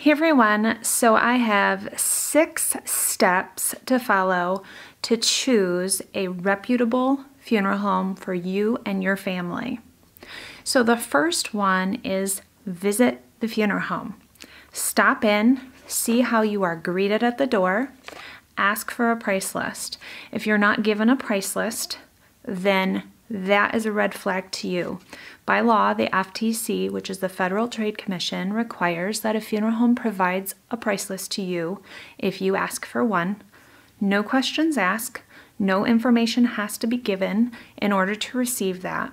Hey everyone, so I have 6 steps to follow to choose a reputable funeral home for you and your family. So the first one is visit the funeral home. Stop in, see how you are greeted at the door, ask for a price list. If you're not given a price list, then that is a red flag to you. By law, the FTC, which is the Federal Trade Commission, requires that a funeral home provides a price list to you if you ask for one. No questions asked, no information has to be given in order to receive that.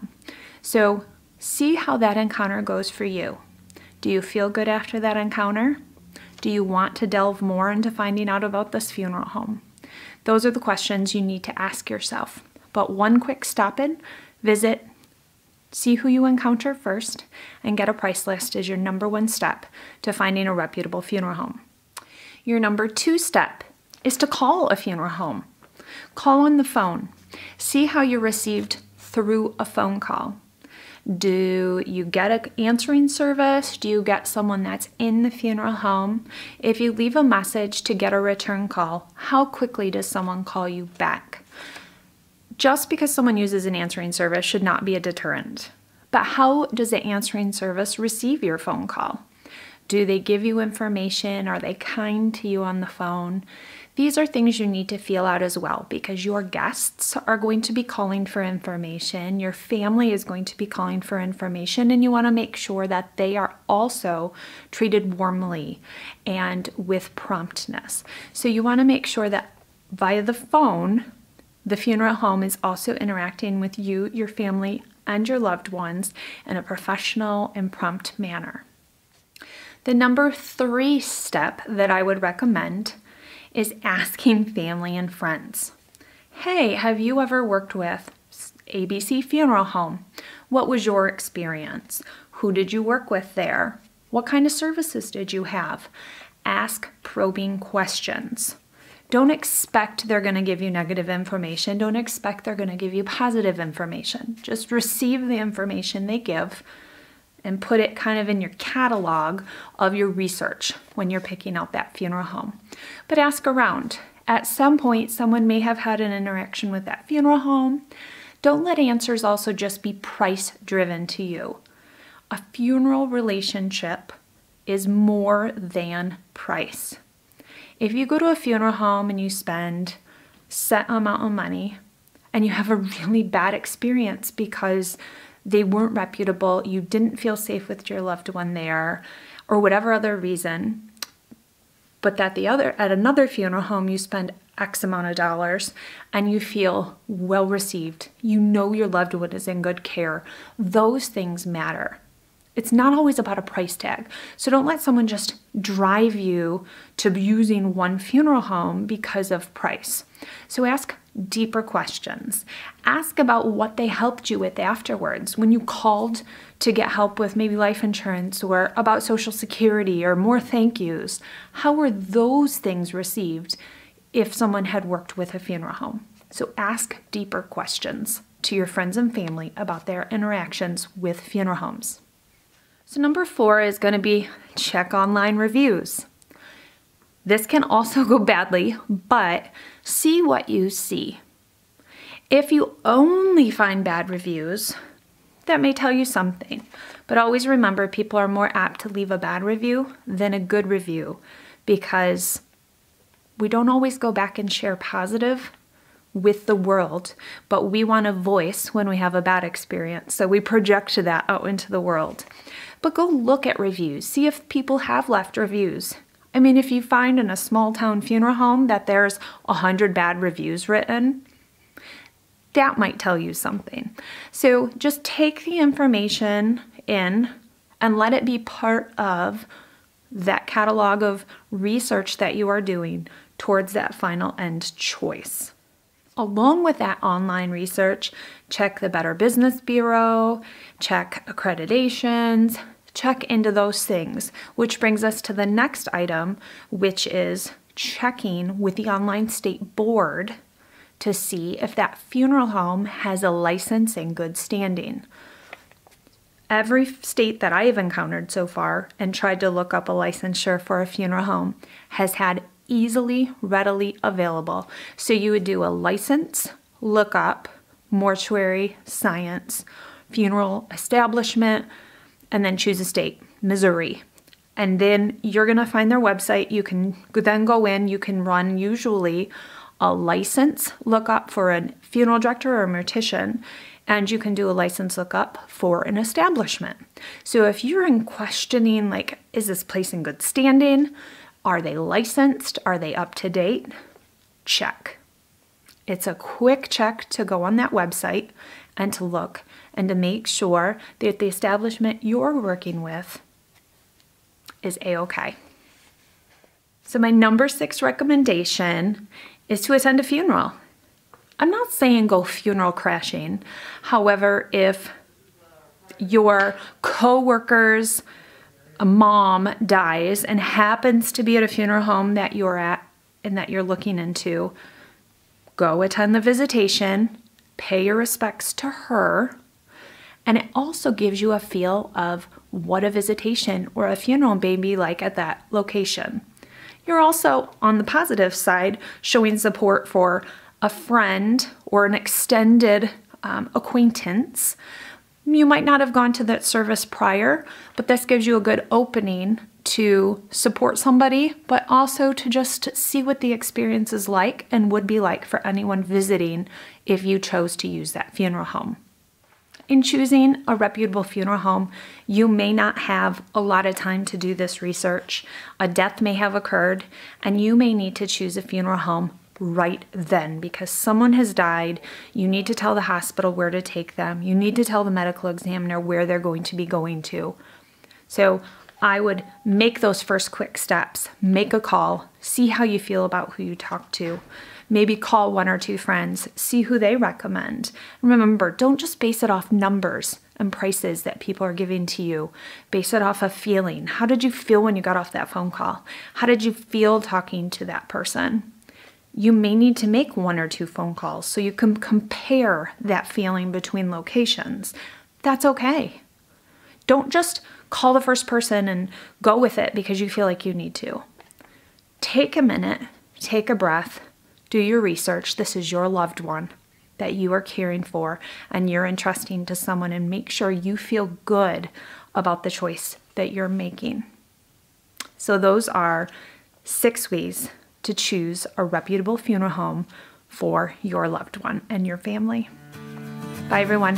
So see how that encounter goes for you. Do you feel good after that encounter? Do you want to delve more into finding out about this funeral home? Those are the questions you need to ask yourself. But one quick stop in, visit, see who you encounter first, and get a price list is your number 1 step to finding a reputable funeral home. Your number 2 step is to call a funeral home. Call on the phone. See how you're received through a phone call. Do you get an answering service? Do you get someone that's in the funeral home? If you leave a message to get a return call, how quickly does someone call you back? Just because someone uses an answering service should not be a deterrent. But how does the answering service receive your phone call? Do they give you information? Are they kind to you on the phone? These are things you need to feel out as well, because your guests are going to be calling for information, your family is going to be calling for information, and you want to make sure that they are also treated warmly and with promptness. So you want to make sure that via the phone, the funeral home is also interacting with you, your family, and your loved ones in a professional and prompt manner. The number 3 step that I would recommend is asking family and friends. Hey, have you ever worked with ABC Funeral Home? What was your experience? Who did you work with there? What kind of services did you have? Ask probing questions. Don't expect they're going to give you negative information. Don't expect they're going to give you positive information. Just receive the information they give and put it kind of in your catalog of your research when you're picking out that funeral home. But ask around. At some point, someone may have had an interaction with that funeral home. Don't let answers also just be price driven to you. A funeral relationship is more than price. If you go to a funeral home and you spend a set amount of money and you have a really bad experience because they weren't reputable, you didn't feel safe with your loved one there, or whatever other reason, but at another funeral home you spend X amount of dollars and you feel well received, you know your loved one is in good care, those things matter. It's not always about a price tag. So don't let someone just drive you to using one funeral home because of price. So ask deeper questions. Ask about what they helped you with afterwards. When you called to get help with maybe life insurance or about Social Security or more thank yous, how were those things received if someone had worked with a funeral home? So ask deeper questions to your friends and family about their interactions with funeral homes. So number 4 is going to be check online reviews. This can also go badly, but see what you see. If you only find bad reviews, that may tell you something. But always remember, people are more apt to leave a bad review than a good review, because we don't always go back and share positive with the world, but we want a voice when we have a bad experience. So we project that out into the world. But go look at reviews. See if people have left reviews. I mean, if you find in a small town funeral home that there's 100 bad reviews written, that might tell you something. So just take the information in and let it be part of that catalog of research that you are doing towards that final end choice. Along with that online research, check the Better Business Bureau, check accreditations, check into those things, which brings us to the next item, which is checking with the online state board to see if that funeral home has a license in good standing. every state that I have encountered so far and tried to look up a licensure for a funeral home has had easily, readily available. So you would do a license, look up, mortuary, science, funeral establishment, and then choose a state, Missouri. And then you're gonna find their website. You can then go in, you can run usually a license lookup for a funeral director or a mortician, and you can do a license lookup for an establishment. So if you're in questioning, like, is this place in good standing? Are they licensed? Are they up to date? Check. It's a quick check to go on that website and to look and to make sure that the establishment you're working with is A-okay. So my number 6 recommendation is to attend a funeral. I'm not saying go funeral crashing. However, if your coworker's mom dies and happens to be at a funeral home that you're at and that you're looking into, go attend the visitation, pay your respects to her, and it also gives you a feel of what a visitation or a funeral may be like at that location. You're also, on the positive side, showing support for a friend or an extended acquaintance. You might not have gone to that service prior, but this gives you a good opening to support somebody, but also to just see what the experience is like and would be like for anyone visiting if you chose to use that funeral home. In choosing a reputable funeral home, you may not have a lot of time to do this research. A death may have occurred, and you may need to choose a funeral home right then because someone has died. You need to tell the hospital where to take them. You need to tell the medical examiner where they're going to be going to. So I would make those first quick steps. Make a call. See how you feel about who you talk to. Maybe call 1 or 2 friends. See who they recommend. Remember, don't just base it off numbers and prices that people are giving to you. Base it off of feeling. How did you feel when you got off that phone call? How did you feel talking to that person? You may need to make 1 or 2 phone calls so you can compare that feeling between locations. That's okay. Don't just call the first person and go with it because you feel like you need to. Take a minute, take a breath, do your research. This is your loved one that you are caring for and you're entrusting to someone, and make sure you feel good about the choice that you're making. So those are 6 ways to choose a reputable funeral home for your loved one and your family. Bye, everyone.